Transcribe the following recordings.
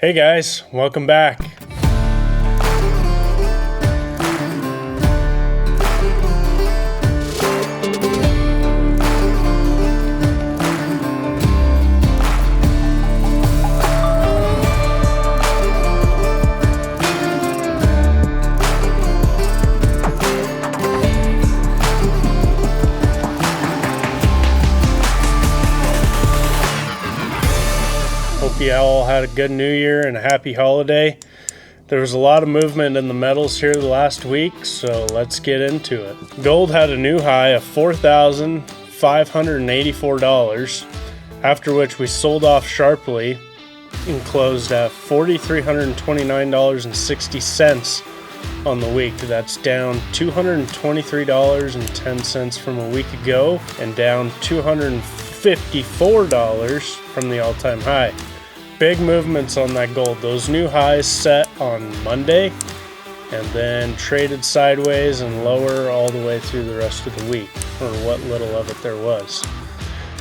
Hey guys, welcome back. Hope you all had a good new year and a happy holiday. There was a lot of movement in the metals here the last week, so let's get into it. Gold had a new high of $4,584, after which we sold off sharply and closed at $4,329.60 on the week. That's down $223.10 from a week ago and down $254 from the all-time high. Big movements on that gold. Those new highs set on Monday and then traded sideways and lower all the way through the rest of the week, or what little of it there was.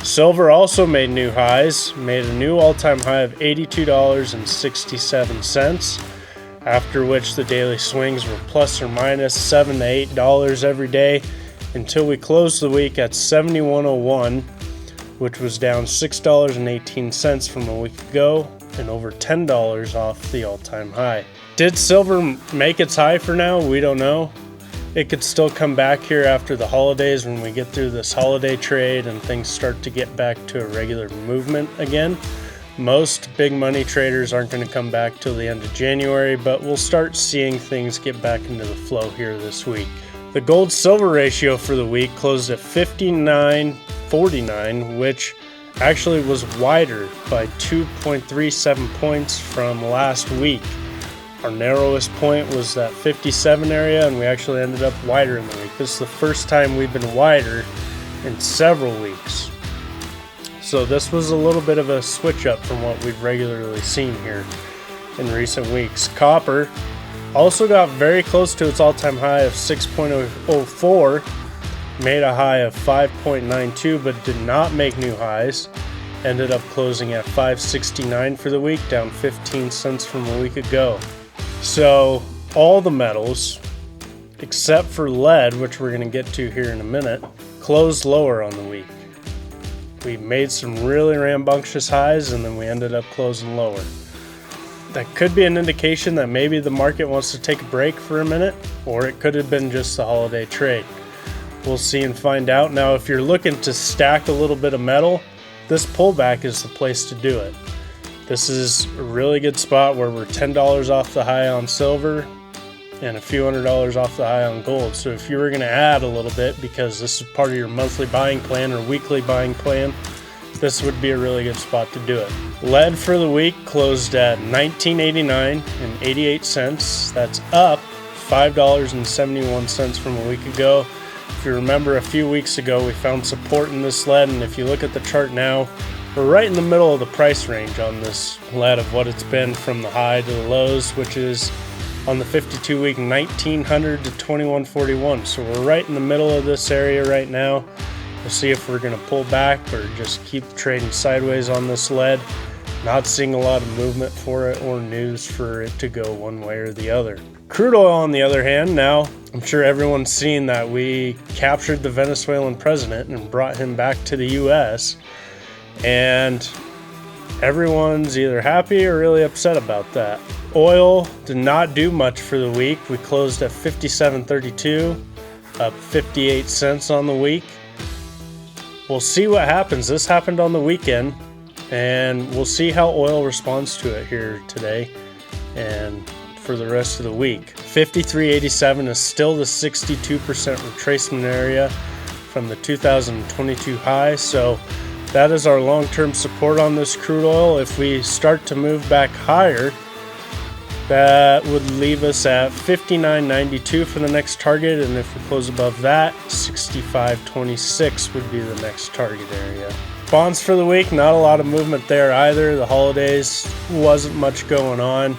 Silver also made new highs, made a new all-time high of $82.67, after which the daily swings were plus or minus $7 to $8 every day until we closed the week at $71.01, which was down $6.18 from a week ago and over $10 off the all-time high. Did silver make its high for now? We don't know. It could still come back here after the holidays when we get through this holiday trade and things start to get back to a regular movement again. Most big money traders aren't going to come back till the end of January, but we'll start seeing things get back into the flow here this week. The gold-silver ratio for the week closed at 59.49, which actually was wider by 2.37 points from last week. Our narrowest point was that 57 area, and we actually ended up wider in the week. This is the first time we've been wider in several weeks. So this was a little bit of a switch up from what we've regularly seen here in recent weeks. Copper also got very close to its all-time high of 6.04, made a high of 5.92, but did not make new highs. Ended up closing at 5.69 for the week, down 15 cents from a week ago. So all the metals, except for lead, which we're going to get to here in a minute, closed lower on the week. We made some really rambunctious highs, and then we ended up closing lower. That could be an indication that maybe the market wants to take a break for a minute, or it could have been just the holiday trade. We'll see and find out. Now, if you're looking to stack a little bit of metal, this pullback is the place to do it. This is a really good spot where we're $10 off the high on silver and a few $100s off the high on gold. So if you were going to add a little bit, because this is part of your monthly buying plan or weekly buying plan, this would be a really good spot to do it. Lead for the week closed at $19.89 . That's up $5.71 from a week ago. If you remember, a few weeks ago we found support in this lead, and if you look at the chart now, we're right in the middle of the price range on this lead of what it's been from the high to the lows, which is on the 52-week 1900 to 2141. So we're right in the middle of this area right now. We'll see if we're going to pull back or just keep trading sideways on this lead. Not seeing a lot of movement for it or news for it to go one way or the other. Crude oil, on the other hand, now I'm sure everyone's seen that we captured the Venezuelan president and brought him back to the U.S. And everyone's either happy or really upset about that. Oil did not do much for the week. We closed at 57.32, up 58 cents on the week. We'll see what happens. This happened on the weekend, and we'll see how oil responds to it here today and for the rest of the week. 53.87 is still the 62% retracement area from the 2022 high, so that is our long-term support on this crude oil. If we start to move back higher, that would leave us at 59.92 for the next target, and if we close above that, 65.26 would be the next target area. Bonds for the week, not a lot of movement there either. The holidays wasn't much going on.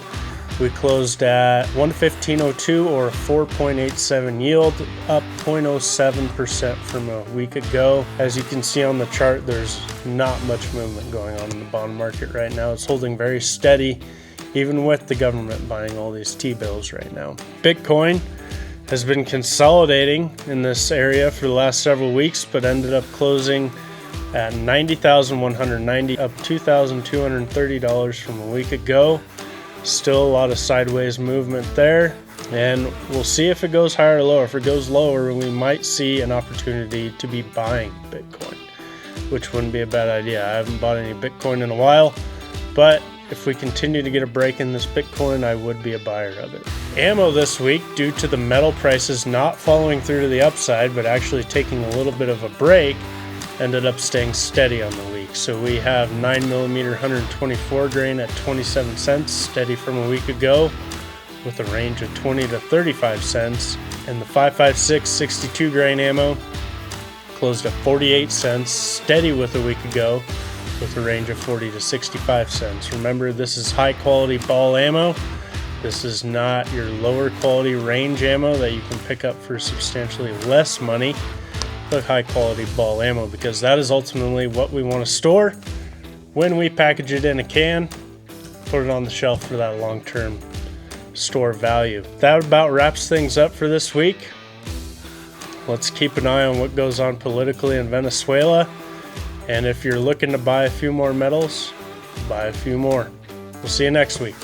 We closed at 115.02 or a 4.87 yield, up 0.07% from a week ago. As you can see on the chart, there's not much movement going on in the bond market right now. It's holding very steady, even with the government buying all these T-bills right now. Bitcoin has been consolidating in this area for the last several weeks, but ended up closing at $90,190, up $2,230 from a week ago. Still a lot of sideways movement there, and we'll see if it goes higher or lower. If it goes lower, we might see an opportunity to be buying Bitcoin, which wouldn't be a bad idea. I haven't bought any Bitcoin in a while, but if we continue to get a break in this Bitcoin, I would be a buyer of it. Ammo this week, due to the metal prices not following through to the upside, but actually taking a little bit of a break, ended up staying steady on the week. So we have 9mm 124 grain at 27 cents, steady from a week ago, with a range of 20 to 35 cents. And the 5.56 62 grain ammo closed at 48 cents, steady with a week ago, with a range of 40 to 65 cents. Remember, this is high quality ball ammo. This is not your lower quality range ammo that you can pick up for substantially less money, but high quality ball ammo, because that is ultimately what we want to store when we package it in a can, put it on the shelf for that long-term store value. That about wraps things up for this week. Let's keep an eye on what goes on politically in Venezuela. And if you're looking to buy a few more metals, buy a few more. We'll see you next week.